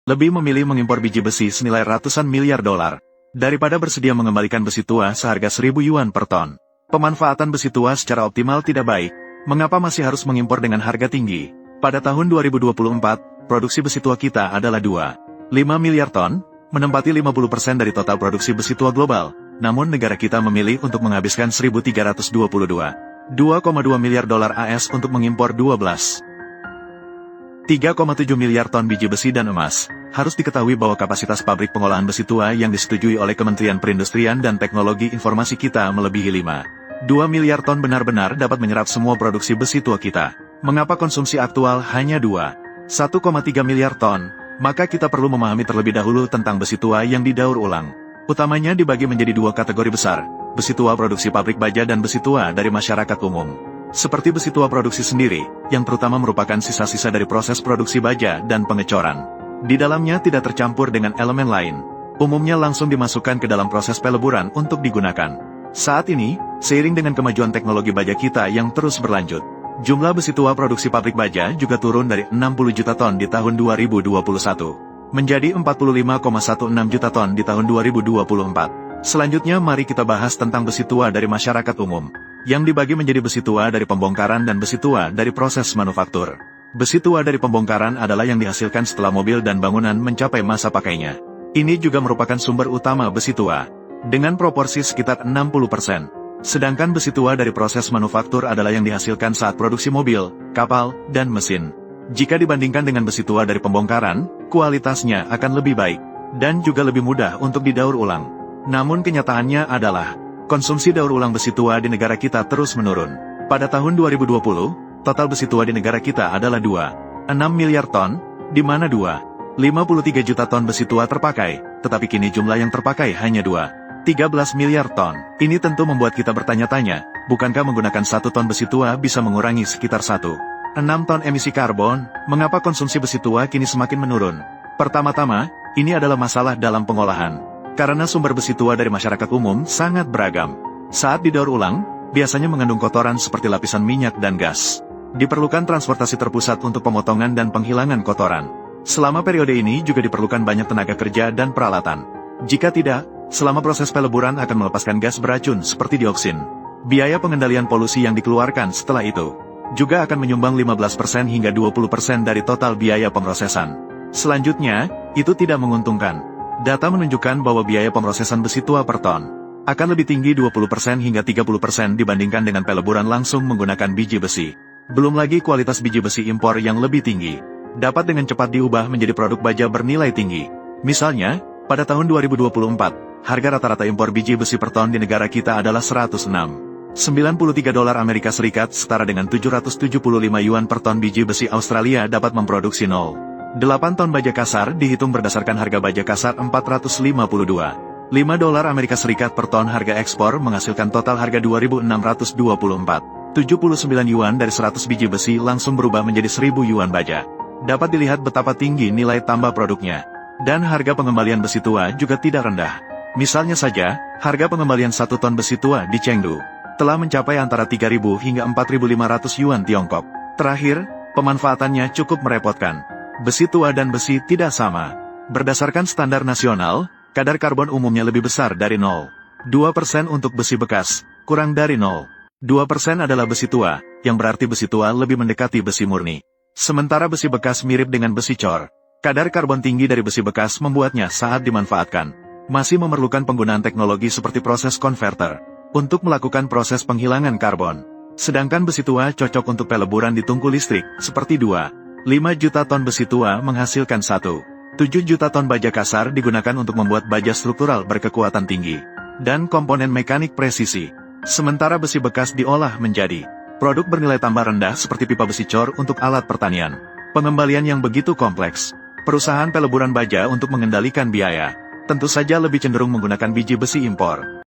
lebih memilih mengimpor biji besi senilai ratusan miliar dolar, daripada bersedia mengembalikan besi tua seharga 1.000 yuan per ton. Pemanfaatan besi tua secara optimal tidak baik. Mengapa masih harus mengimpor dengan harga tinggi? Pada tahun 2024, produksi besi tua kita adalah 2,5 miliar ton, menempati 50% dari total produksi besi tua global. Namun negara kita memilih untuk menghabiskan 1.322,2 miliar dolar AS untuk mengimpor 3,7 miliar ton biji besi dan emas. Harus diketahui bahwa kapasitas pabrik pengolahan besi tua yang disetujui oleh Kementerian Perindustrian dan Teknologi Informasi kita melebihi 5,2 miliar ton benar-benar dapat menyerap semua produksi besi tua kita. Mengapa konsumsi aktual hanya 1,3 miliar ton? Maka kita perlu memahami terlebih dahulu tentang besi tua yang didaur ulang. Utamanya dibagi menjadi dua kategori besar, besi tua produksi pabrik baja dan besi tua dari masyarakat umum. Seperti besi tua produksi sendiri, yang terutama merupakan sisa-sisa dari proses produksi baja dan pengecoran. Di dalamnya tidak tercampur dengan elemen lain. Umumnya langsung dimasukkan ke dalam proses peleburan untuk digunakan. Saat ini, seiring dengan kemajuan teknologi baja kita yang terus berlanjut, jumlah besi tua produksi pabrik baja juga turun dari 60 juta ton di tahun 2021, menjadi 45,16 juta ton di tahun 2024. Selanjutnya mari kita bahas tentang besi tua dari masyarakat umum, yang dibagi menjadi besi tua dari pembongkaran dan besi tua dari proses manufaktur. Besi tua dari pembongkaran adalah yang dihasilkan setelah mobil dan bangunan mencapai masa pakainya. Ini juga merupakan sumber utama besi tua, dengan proporsi sekitar 60%. Sedangkan besi tua dari proses manufaktur adalah yang dihasilkan saat produksi mobil, kapal, dan mesin. Jika dibandingkan dengan besi tua dari pembongkaran, kualitasnya akan lebih baik, dan juga lebih mudah untuk didaur ulang. Namun kenyataannya adalah, konsumsi daur ulang besi tua di negara kita terus menurun. Pada tahun 2020, total besi tua di negara kita adalah 2,6 miliar ton, di mana 2,53 juta ton besi tua terpakai, tetapi kini jumlah yang terpakai hanya 2,13 miliar ton. Ini tentu membuat kita bertanya-tanya, bukankah menggunakan 1 ton besi tua bisa mengurangi sekitar 1,6 ton emisi karbon? Mengapa konsumsi besi tua kini semakin menurun? Pertama-tama, ini adalah masalah dalam pengolahan. Karena sumber besi tua dari masyarakat umum sangat beragam. Saat didaur ulang, biasanya mengandung kotoran seperti lapisan minyak dan gas. Diperlukan transportasi terpusat untuk pemotongan dan penghilangan kotoran. Selama periode ini juga diperlukan banyak tenaga kerja dan peralatan. Jika tidak, selama proses peleburan akan melepaskan gas beracun seperti dioksin. Biaya pengendalian polusi yang dikeluarkan setelah itu juga akan menyumbang 15% hingga 20% dari total biaya pemrosesan. Selanjutnya, itu tidak menguntungkan. Data menunjukkan bahwa biaya pemrosesan besi tua per ton akan lebih tinggi 20% hingga 30% dibandingkan dengan peleburan langsung menggunakan biji besi. Belum lagi kualitas biji besi impor yang lebih tinggi dapat dengan cepat diubah menjadi produk baja bernilai tinggi. Misalnya, pada tahun 2024, harga rata-rata impor biji besi per ton di negara kita adalah 106,93 dolar Amerika Serikat setara dengan 775 yuan per ton. Biji besi Australia dapat memproduksi 0,8 ton baja kasar dihitung berdasarkan harga baja kasar 452,5 dolar Amerika Serikat per ton. Harga ekspor menghasilkan total harga 2.624,79 yuan dari 100 biji besi langsung berubah menjadi 1.000 yuan baja. Dapat dilihat betapa tinggi nilai tambah produknya. Dan harga pengembalian besi tua juga tidak rendah. Misalnya saja, harga pengembalian 1 ton besi tua di Chengdu telah mencapai antara 3.000 hingga 4.500 yuan Tiongkok. Terakhir, pemanfaatannya cukup merepotkan. Besi tua dan besi tidak sama. Berdasarkan standar nasional, kadar karbon umumnya lebih besar dari 0,2% untuk besi bekas, kurang dari 0,2% adalah besi tua, yang berarti besi tua lebih mendekati besi murni. Sementara besi bekas mirip dengan besi cor. Kadar karbon tinggi dari besi bekas membuatnya saat dimanfaatkan masih memerlukan penggunaan teknologi seperti proses konverter untuk melakukan proses penghilangan karbon. Sedangkan besi tua cocok untuk peleburan di tungku listrik, seperti 2,5 juta ton besi tua menghasilkan 1,7 juta ton baja kasar digunakan untuk membuat baja struktural berkekuatan tinggi dan komponen mekanik presisi. Sementara besi bekas diolah menjadi produk bernilai tambah rendah seperti pipa besi cor untuk alat pertanian. Pengembalian yang begitu kompleks. Perusahaan peleburan baja untuk mengendalikan biaya tentu saja lebih cenderung menggunakan biji besi impor.